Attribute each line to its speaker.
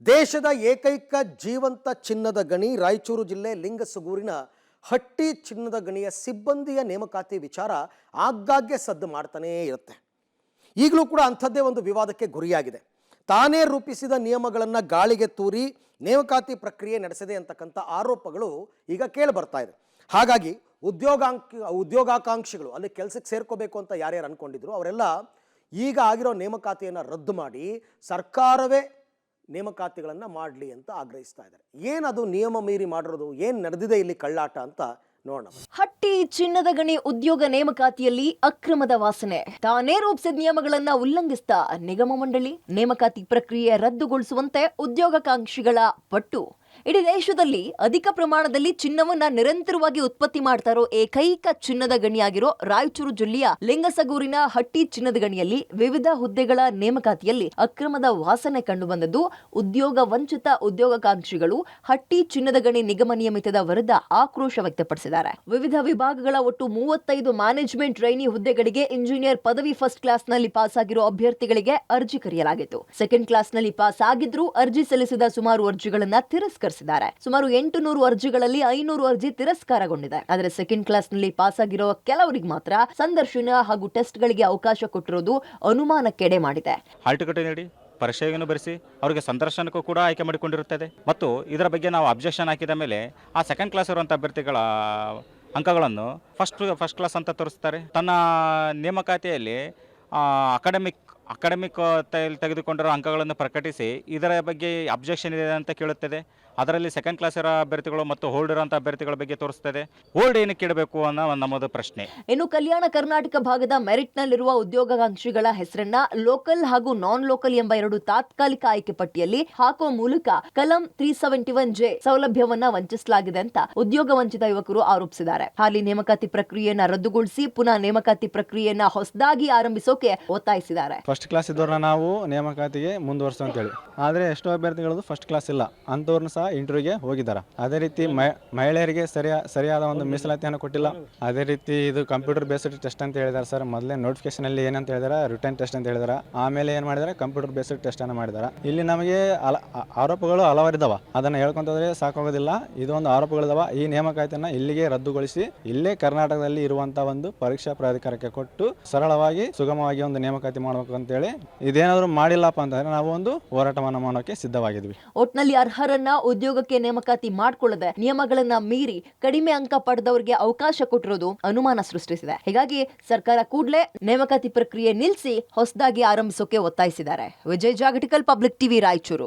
Speaker 1: ದೇಶದ ಏಕೈಕ ಜೀವಂತ ಚಿನ್ನದ ಗಣಿ ರಾಯಚೂರು ಜಿಲ್ಲೆ ಲಿಂಗಸಗೂರಿನ ಹಟ್ಟಿ ಚಿನ್ನದ ಗಣಿಯ ಸಿಬ್ಬಂದಿಯ ನೇಮಕಾತಿ ವಿಚಾರ ಆಗಾಗ್ಗೆ ಸದ್ದು ಮಾಡ್ತಾನೇ ಇರುತ್ತೆ. ಈಗಲೂ ಕೂಡ ಅಂಥದ್ದೇ ಒಂದು ವಿವಾದಕ್ಕೆ ಗುರಿಯಾಗಿದೆ. ತಾನೇ ರೂಪಿಸಿದ ನಿಯಮಗಳನ್ನು ಗಾಳಿಗೆ ತೂರಿ ನೇಮಕಾತಿ ಪ್ರಕ್ರಿಯೆ ನಡೆಸಿದೆ ಅಂತಕ್ಕಂಥ ಆರೋಪಗಳು ಈಗ ಕೇಳಿ ಬರ್ತಾ ಇದೆ. ಹಾಗಾಗಿ ಉದ್ಯೋಗಾಕಾಂಕ್ಷಿಗಳು ಅಲ್ಲಿ ಕೆಲಸಕ್ಕೆ ಸೇರ್ಕೋಬೇಕು ಅಂತ ಯಾರ್ಯಾರು ಅನ್ಕೊಂಡಿದ್ರು ಅವರೆಲ್ಲ ಈಗ ಆಗಿರೋ ನೇಮಕಾತಿಯನ್ನು ರದ್ದು ಮಾಡಿ ಸರ್ಕಾರವೇ ನೇಮಕಾತಿಗಳನ್ನು ಮಾಡಲಿ ಅಂತ ಆಗ್ರಹಿಸ್ತಾ ಇದ್ದಾರೆ. ಏನದು ನಿಯಮ ಮೀರಿ ಮಾಡಿರೋದು, ಏನು ನಡೆದಿದೆ ಇಲ್ಲಿ ಕಳ್ಳಾಟ ಅಂತ ನೋಡೋಣ.
Speaker 2: ಹಟ್ಟಿ ಚಿನ್ನದ ಗಣಿ ಉದ್ಯೋಗ ನೇಮಕಾತಿಯಲ್ಲಿ ಅಕ್ರಮದ ವಾಸನೆ. ತಾನೇ ರೂಪಿಸಿದ ನಿಯಮಗಳನ್ನ ಉಲ್ಲಂಘಿಸ್ತಾ ನಿಗಮ ಮಂಡಳಿ ನೇಮಕಾತಿ ಪ್ರಕ್ರಿಯೆ ರದ್ದುಗೊಳಿಸುವಂತೆ ಉದ್ಯೋಗಾಕಾಂಕ್ಷಿಗಳ ಪಟ್ಟು. ಇಡೀ ದೇಶದಲ್ಲಿ ಅಧಿಕ ಪ್ರಮಾಣದಲ್ಲಿ ಚಿನ್ನವನ್ನ ನಿರಂತರವಾಗಿ ಉತ್ಪತ್ತಿ ಮಾಡ್ತಾ ಇರೋ ಏಕೈಕ ಚಿನ್ನದ ಗಣಿಯಾಗಿರೋ ರಾಯಚೂರು ಜಿಲ್ಲೆಯ ಲಿಂಗಸಗೂರಿನ ಹಟ್ಟಿ ಚಿನ್ನದ ಗಣಿಯಲ್ಲಿ ವಿವಿಧ ಹುದ್ದೆಗಳ ನೇಮಕಾತಿಯಲ್ಲಿ ಅಕ್ರಮದ ವಾಸನೆ ಕಂಡು ಬಂದದ್ದು ಉದ್ಯೋಗ ವಂಚಿತ ಉದ್ಯೋಗಾಕಾಂಕ್ಷಿಗಳು ಹಟ್ಟಿ ಚಿನ್ನದ ಗಣಿ ನಿಗಮ ನಿಯಮಿತದ ವಿರುದ್ಧ ಆಕ್ರೋಶ ವ್ಯಕ್ತಪಡಿಸಿದ್ದಾರೆ. ವಿವಿಧ ವಿಭಾಗಗಳ ಒಟ್ಟು 35 ಮ್ಯಾನೇಜ್ಮೆಂಟ್ ಟ್ರೈನಿ ಹುದ್ದೆಗಳಿಗೆ ಇಂಜಿನಿಯರ್ ಪದವಿ ಫಸ್ಟ್ ಕ್ಲಾಸ್ ನಲ್ಲಿ ಪಾಸ್ ಆಗಿರೋ ಅಭ್ಯರ್ಥಿಗಳಿಗೆ ಅರ್ಜಿ ಕರೆಯಲಾಗಿತ್ತು. ಸೆಕೆಂಡ್ ಕ್ಲಾಸ್ ನಲ್ಲಿ ಪಾಸ್ ಆಗಿದ್ರು ಅರ್ಜಿ ಸಲ್ಲಿಸಿದ ಸುಮಾರು ಅರ್ಜಿಗಳನ್ನ ತಿರಸ್ಕರಿಸಿದ್ದಾರೆ. ಸುಮಾರು 800 ಅರ್ಜಿಗಳಲ್ಲಿ 500 ಅರ್ಜಿ ತಿರಸ್ಕಾರಗೊಂಡಿದೆ. ಆದರೆ ಸೆಕೆಂಡ್ ಕ್ಲಾಸ್ ನಲ್ಲಿ ಪಾಸ್ ಆಗಿರೋ ಕೆಲವರಿಗೆ ಮಾತ್ರ ಸಂದರ್ಶನ ಹಾಗೂ ಟೆಸ್ಟ್ ಗಳಿಗೆ ಅವಕಾಶ ಕೊಟ್ಟಿರೋದು ಅನುಮಾನಕ್ಕೆಡೆ ಮಾಡಿದೆ.
Speaker 3: ಹಾಲ್ ಟಿಕೆಟ್ ನೀಡಿ ಪರೀಕ್ಷೆಯನ್ನು ಬರೆಸಿ ಅವರಿಗೆ ಸಂದರ್ಶನಕ್ಕೂ ಕೂಡ ಆಯ್ಕೆ ಮಾಡಿಕೊಂಡಿರುತ್ತದೆ. ಮತ್ತು ಇದರ ಬಗ್ಗೆ ನಾವು ಅಬ್ಜೆಕ್ಷನ್ ಹಾಕಿದ ಮೇಲೆ ಆ ಸೆಕೆಂಡ್ ಕ್ಲಾಸ್ ಇರುವಂಥ ಅಭ್ಯರ್ಥಿಗಳ ಅಂಕಗಳನ್ನು ಫಸ್ಟ್ ಕ್ಲಾಸ್ ಅಂತ ತೋರಿಸ್ತಾರೆ. ತನ್ನ ನೇಮಕಾತಿಯಲ್ಲಿ ಅಕಾಡೆಮಿಕ್ ತೆಗೆದುಕೊಂಡಿರೋ ಅಂಕಗಳನ್ನು ಪ್ರಕಟಿಸಿ ಇದರ ಬಗ್ಗೆ ಅಬ್ಜೆಕ್ಷನ್ ಇದೆ ಅಂತ ಕೇಳುತ್ತದೆ. ಅದರಲ್ಲಿ ಸೆಕೆಂಡ್ ಕ್ಲಾಸ್ ಇರೋ ಅಭ್ಯರ್ಥಿಗಳು ಮತ್ತು ಹೋಲ್ಡ್ ಇರೋಂಥ ಅಭ್ಯರ್ಥಿಗಳ ಬಗ್ಗೆ ತೋರಿಸ್ತದೆ. ಹೋಲ್ಡ್ ಏನಕ್ಕೆ ಇಡಬೇಕು ಅನ್ನೋ ನಮ್ಮದು ಪ್ರಶ್ನೆ.
Speaker 2: ಇನ್ನು ಕಲ್ಯಾಣ ಕರ್ನಾಟಕ ಭಾಗದ ಮೆರಿಟ್ ನಲ್ಲಿರುವ ಉದ್ಯೋಗಾಕಾಂಕ್ಷಿಗಳ ಹೆಸರನ್ನ ಲೋಕಲ್ ಹಾಗೂ ನಾನ್ ಲೋಕಲ್ ಎಂಬ 2 ತಾತ್ಕಾಲಿಕ ಆಯ್ಕೆ ಪಟ್ಟಿಯಲ್ಲಿ ಹಾಕುವ ಮೂಲಕ ಕಲಂ 371J ಸೌಲಭ್ಯವನ್ನ ವಂಚಿಸಲಾಗಿದೆ ಅಂತ ಉದ್ಯೋಗ ವಂಚಿತ ಯುವಕರು ಆರೋಪಿಸಿದ್ದಾರೆ. ಹಾಲಿ ನೇಮಕಾತಿ ಪ್ರಕ್ರಿಯೆಯನ್ನ ರದ್ದುಗೊಳಿಸಿ ಪುನಃ ನೇಮಕಾತಿ ಪ್ರಕ್ರಿಯೆಯನ್ನ ಹೊಸದಾಗಿ ಆರಂಭಿಸೋಕೆ ಒತ್ತಾಯಿಸಿದ್ದಾರೆ.
Speaker 4: ಫಸ್ಟ್ ಕ್ಲಾಸ್ ಇದ್ದವ್ರನ್ನ ನಾವು ನೇಮಕಾತಿಗೆ ಮುಂದುವರ್ಸೋ ಅಂತೇಳಿ, ಆದರೆ ಎಷ್ಟೋ ಅಭ್ಯರ್ಥಿಗಳದ್ದು ಫಸ್ಟ್ ಕ್ಲಾಸ್ ಇಲ್ಲ, ಅಂಥವ್ರನ್ನ ಸಹ ಇಂಟರ್ವ್ಯೂಗೆ ಹೋಗಿದ್ದಾರೆ. ಅದೇ ರೀತಿ ಮಹಿಳೆಯರಿಗೆ ಸರಿಯಾದ ಒಂದು ಮೀಸಲಾತಿಯನ್ನು ಕೊಟ್ಟಿಲ್ಲ. ಅದೇ ರೀತಿ ಇದು ಕಂಪ್ಯೂಟರ್ ಬೇಸ್ಡ್ ಟೆಸ್ಟ್ ಅಂತ ಹೇಳಿದ್ದಾರೆ ಸರ್. ಮೊದಲೇ ನೋಟಿಫಿಕೇಶನ್ ಅಲ್ಲಿ ಏನಂತ ಹೇಳಿದಾರೆ, ರಿಟರ್ನ್ ಟೆಸ್ಟ್ ಅಂತ ಹೇಳಿದಾರೆ. ಆಮೇಲೆ ಏನು ಮಾಡಿದಾರೆ, ಕಂಪ್ಯೂಟರ್ ಬೇಸ್ಡ್ ಟೆಸ್ಟ್ ಅನ್ನು ಮಾಡಿದ್ದಾರೆ. ಇಲ್ಲಿ ನಮಗೆ ಆರೋಪಗಳು ಹಲವಾರಿದಾವ, ಅದನ್ನು ಹೇಳ್ಕೊಂತಂದ್ರೆ ಸಾಕಾಗೋದಿಲ್ಲ. ಇದೊಂದು ಆರೋಪಗಳಿದಾವ. ಈ ನೇಮಕಾತಿಯನ್ನು ಇಲ್ಲಿಗೆ ರದ್ದುಗೊಳಿಸಿ ಇಲ್ಲೇ ಕರ್ನಾಟಕದಲ್ಲಿ ಇರುವಂತಹ ಒಂದು ಪರೀಕ್ಷಾ ಪ್ರಾಧಿಕಾರಕ್ಕೆ ಕೊಟ್ಟು ಸರಳವಾಗಿ ಸುಗಮವಾಗಿ ಒಂದು ನೇಮಕಾತಿ ಮಾಡಬೇಕು ಅಂತೇಳಿ, ಇದೇನಾದರೂ ಮಾಡಿಲ್ಲಪ್ಪ ಅಂತಂದ್ರೆ ನಾವು ಒಂದು ಹೋರಾಟವನ್ನು ಮಾಡೋಕೆ ಸಿದ್ಧವಾಗಿದ್ವಿ.
Speaker 2: ಒಟ್ನಲ್ಲಿ ಅರ್ಹರನ್ನ ಉದ್ಯೋಗಕ್ಕೆ ನೇಮಕಾತಿ ಮಾಡಿಕೊಳ್ಳದೆ ನಿಯಮಗಳನ್ನ ಮೀರಿ ಕಡಿಮೆ ಅಂಕ ಪಡೆದವರಿಗೆ ಅವಕಾಶ ಕೊಟ್ಟಿರೋದು ಅನುಮಾನ ಸೃಷ್ಟಿಸಿದೆ. ಹೀಗಾಗಿ ಸರ್ಕಾರ ಕೂಡಲೇ ನೇಮಕಾತಿ ಪ್ರಕ್ರಿಯೆ ನಿಲ್ಲಿಸಿ ಹೊಸದಾಗಿ ಆರಂಭಿಸೋಕೆ ಒತ್ತಾಯಿಸಿದ್ದಾರೆ. Vijay Jagatikal, public TV, Raichur.